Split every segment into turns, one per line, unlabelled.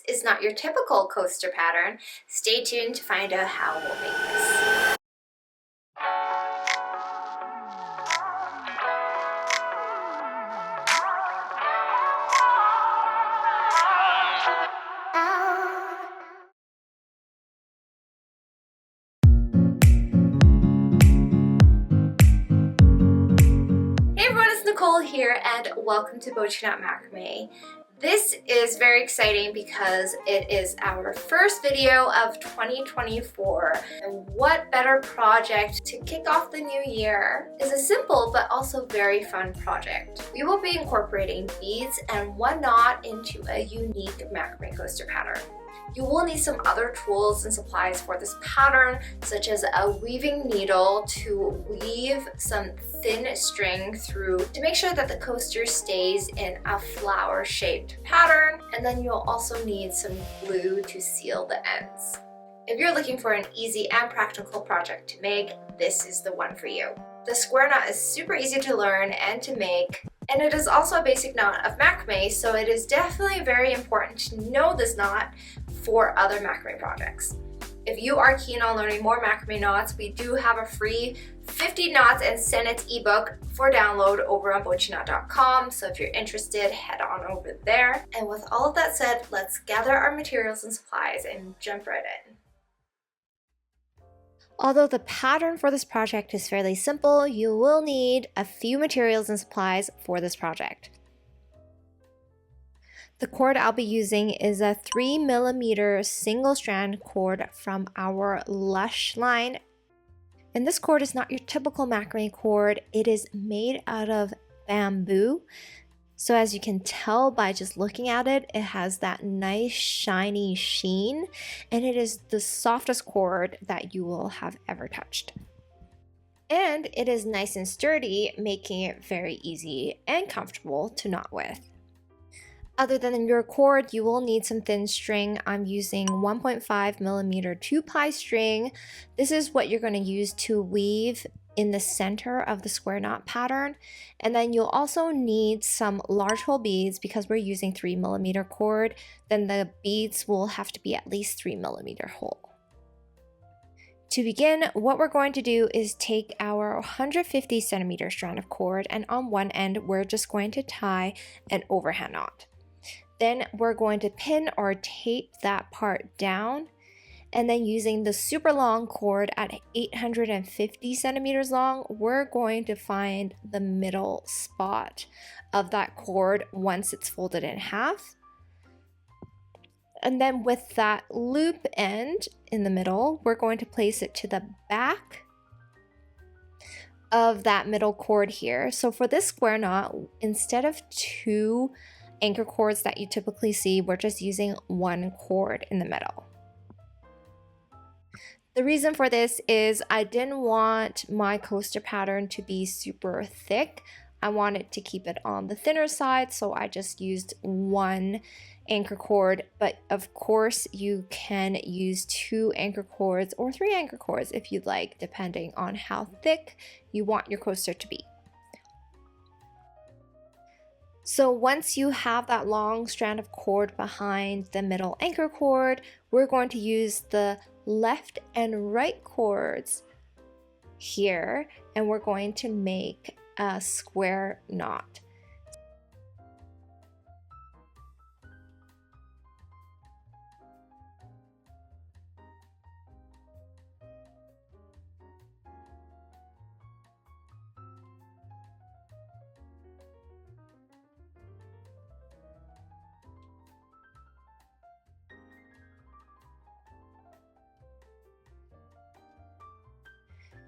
is not your typical coaster pattern. Stay tuned to find out how we'll make this. Nicole here, and welcome to BOCHIKNOT Macrame. This is very exciting because it is our first video of 2024, and what better project to kick off the new year is a simple but also very fun project. We will be incorporating beads and whatnot into a unique macrame coaster pattern. You will need some other tools and supplies for this pattern, such as a weaving needle to weave some thin string through to make sure that the coaster stays in a flower-shaped pattern, and then you'll also need some glue to seal the ends. If you're looking for an easy and practical project to make, this is the one for you. The square knot is super easy to learn and to make, and it is also a basic knot of macrame, so it is definitely very important to know this knot for other macrame projects. If you are keen on learning more macrame knots, we do have a free 50 knots and sentence ebook for download over on BOCHIKNOT.com, so if you're interested, head on over there. And with all of that said, let's gather our materials and supplies and jump right in. Although the pattern for this project is fairly simple, you will need a few materials and supplies for this project. The cord I'll be using is a 3mm single strand cord from our Lush line. And this cord is not your typical macrame cord. It is made out of bamboo. So as you can tell by just looking at it, it has that nice shiny sheen, and it is the softest cord that you will have ever touched. And it is nice and sturdy, making it very easy and comfortable to knot with. Other than your cord, you will need some thin string. I'm using 1.5mm 2-ply string. This is what you're going to use to weave in the center of the square knot pattern. And then you'll also need some large hole beads because we're using 3mm cord. Then the beads will have to be at least 3mm hole. To begin, what we're going to do is take our 150cm strand of cord, and on one end, we're just going to tie an overhand knot. Then we're going to pin or tape that part down, and then using the super long cord at 850 centimeters long, we're going to find the middle spot of that cord once it's folded in half. And then with that loop end in the middle, we're going to place it to the back of that middle cord here. So for this square knot, instead of 2 anchor cords that you typically see, we're just using 1 cord in the middle. The reason for this is I didn't want my coaster pattern to be super thick. I wanted to keep it on the thinner side, so I just used 1 anchor cord, but of course you can use 2 anchor cords or 3 anchor cords if you'd like, depending on how thick you want your coaster to be. So once you have that long strand of cord behind the middle anchor cord, we're going to use the left and right cords here, and we're going to make a square knot.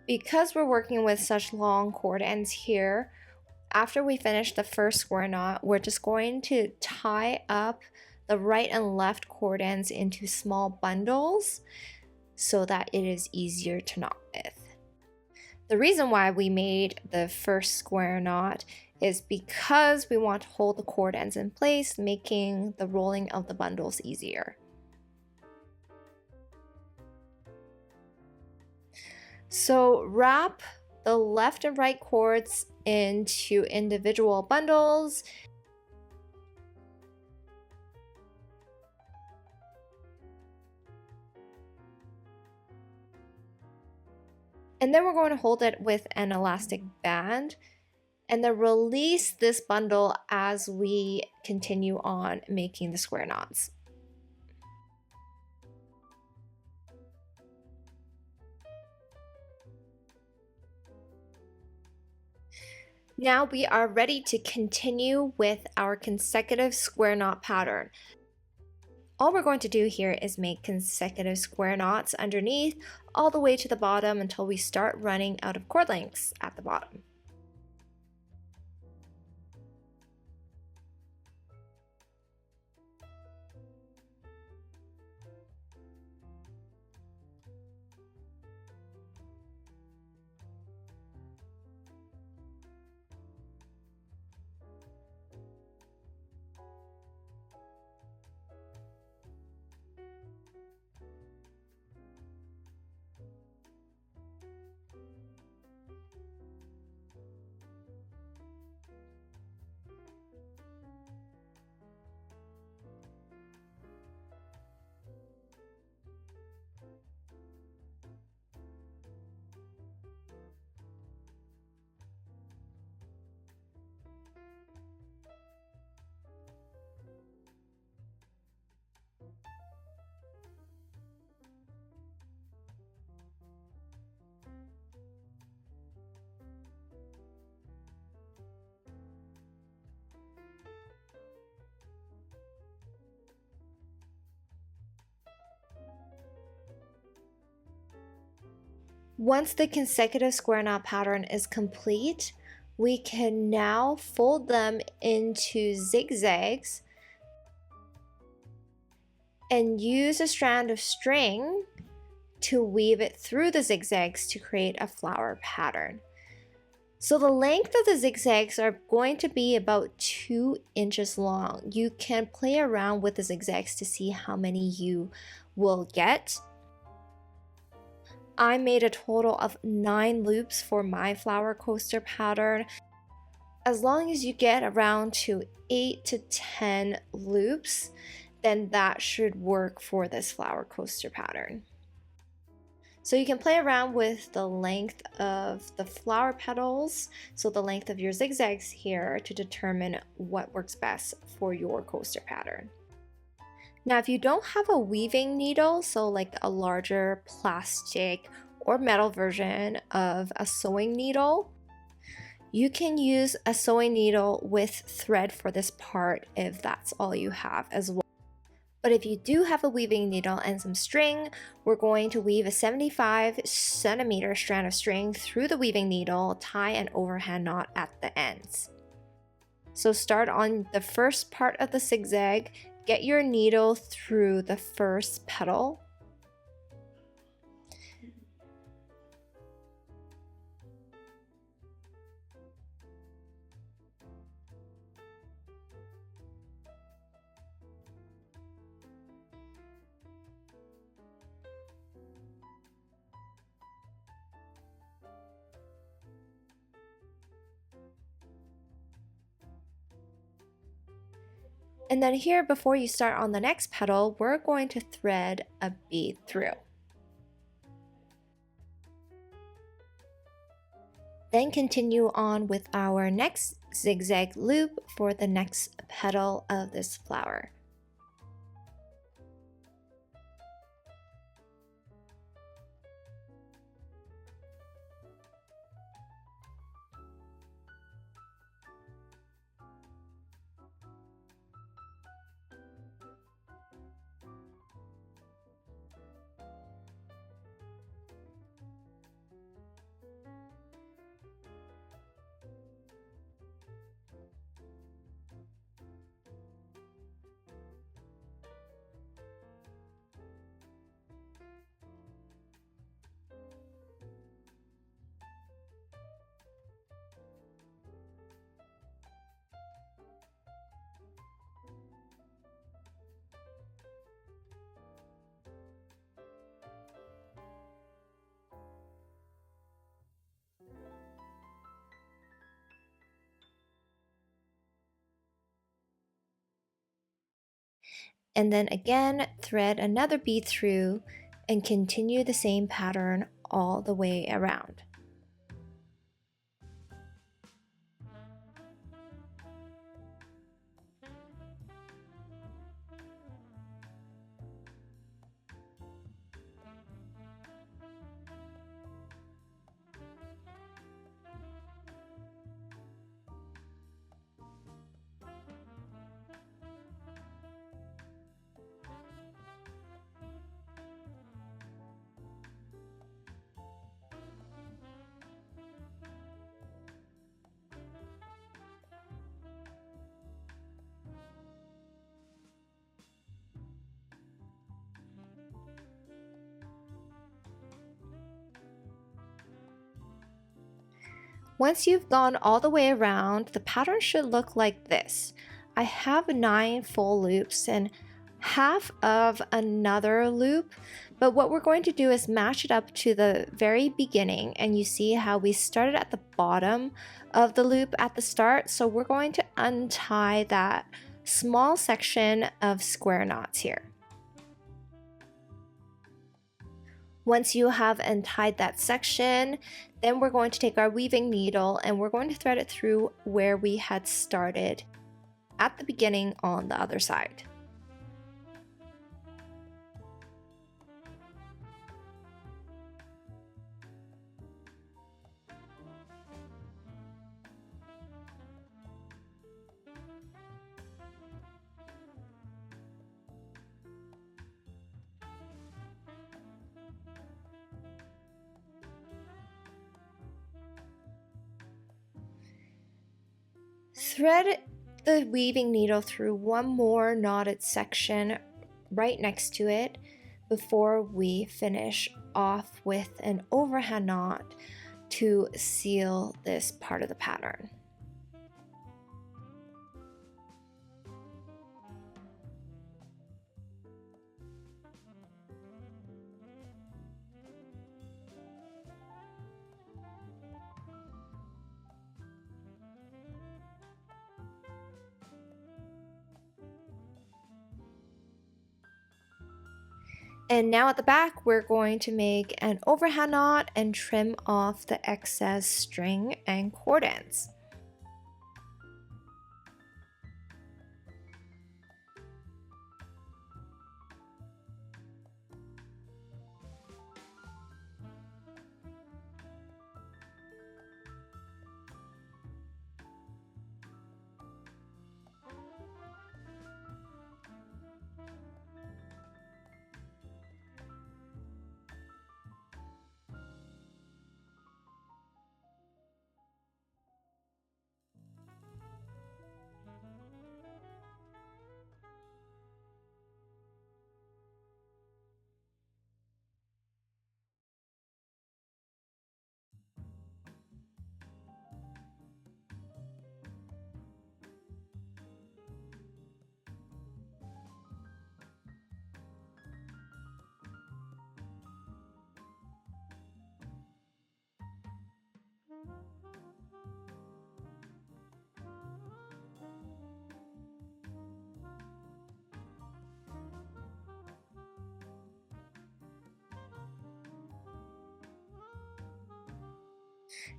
Because we're working with such long cord ends here, after we finish the first square knot, we're just going to tie up the right and left cord ends into small bundles so that it is easier to knot with. The reason why we made the first square knot is because we want to hold the cord ends in place, making the rolling of the bundles easier. So wrap the left and right cords into individual bundles. And then we're going to hold it with an elastic band and then release this bundle as we continue on making the square knots. Now we are ready to continue with our consecutive square knot pattern. All we're going to do here is make consecutive square knots underneath all the way to the bottom until we start running out of cord lengths at the bottom. Once the consecutive square knot pattern is complete, we can now fold them into zigzags and use a strand of string to weave it through the zigzags to create a flower pattern. So the length of the zigzags are going to be about 2 inches long. You can play around with the zigzags to see how many you will get. I made a total of 9 loops for my flower coaster pattern. As long as you get around to 8 to 10 loops, then that should work for this flower coaster pattern. So you can play around with the length of the flower petals, so the length of your zigzags here, to determine what works best for your coaster pattern. Now, if you don't have a weaving needle, so like a larger plastic or metal version of a sewing needle, you can use a sewing needle with thread for this part if that's all you have as well. But if you do have a weaving needle and some string, we're going to weave a 75-centimeter strand of string through the weaving needle, tie an overhand knot at the ends. So start on the first part of the zigzag, get your needle through the first petal. And then here, before you start on the next petal, we're going to thread a bead through. Then continue on with our next zigzag loop for the next petal of this flower. And then again, thread another bead through and continue the same pattern all the way around. Once you've gone all the way around, the pattern should look like this. I have 9 full loops and half of another loop, but what we're going to do is match it up to the very beginning, and you see how we started at the bottom of the loop at the start, so we're going to untie that small section of square knots here. Once you have untied that section, then we're going to take our weaving needle and we're going to thread it through where we had started at the beginning on the other side. Thread the weaving needle through one more knotted section right next to it before we finish off with an overhand knot to seal this part of the pattern. And now at the back, we're going to make an overhand knot and trim off the excess string and cord ends.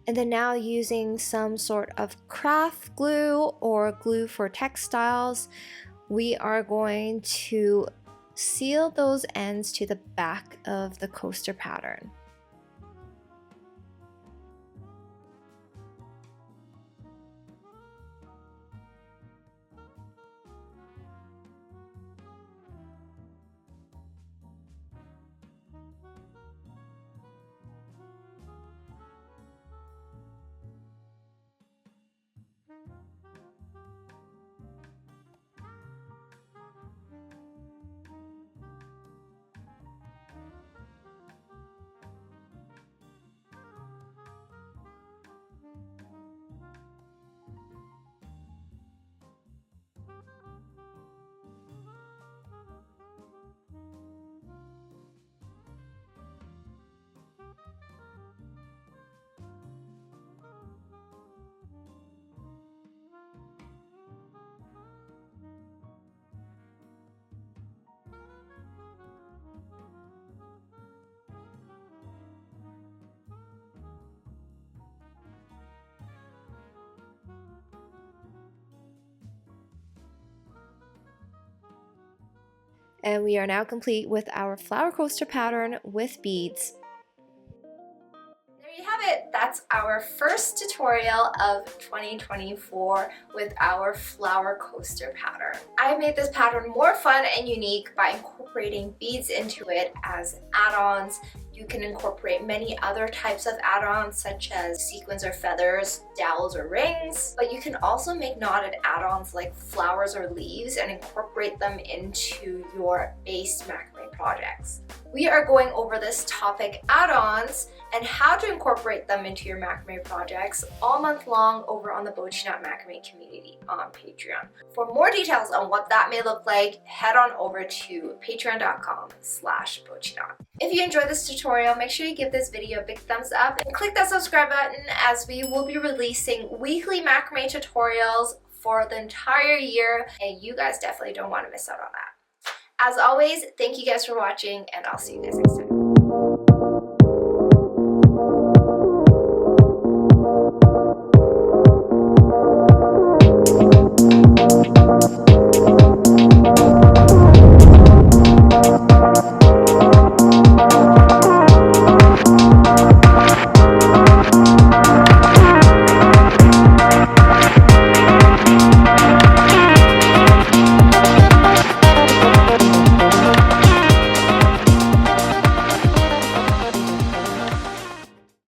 And then now, using some sort of craft glue or glue for textiles, we are going to seal those ends to the back of the coaster pattern. And we are now complete with our flower coaster pattern with beads. There you have it. That's our first tutorial of 2024 with our flower coaster pattern. I made this pattern more fun and unique by incorporating beads into it as add-ons. You can incorporate many other types of add-ons such as sequins or feathers, dowels or rings, but you can also make knotted add-ons like flowers or leaves and incorporate them into your base macrame projects. We are going over this topic, add-ons, and how to incorporate them into your macrame projects all month long over on the BOCHIKNOT macrame community on Patreon. For more details on what that may look like, head on over to patreon.com/BOCHIKNOT. If you enjoyed this tutorial, make sure you give this video a big thumbs up and click that subscribe button, as we will be releasing weekly macrame tutorials for the entire year, and you guys definitely don't want to miss out on that. As always, thank you guys for watching, and I'll see you guys next time.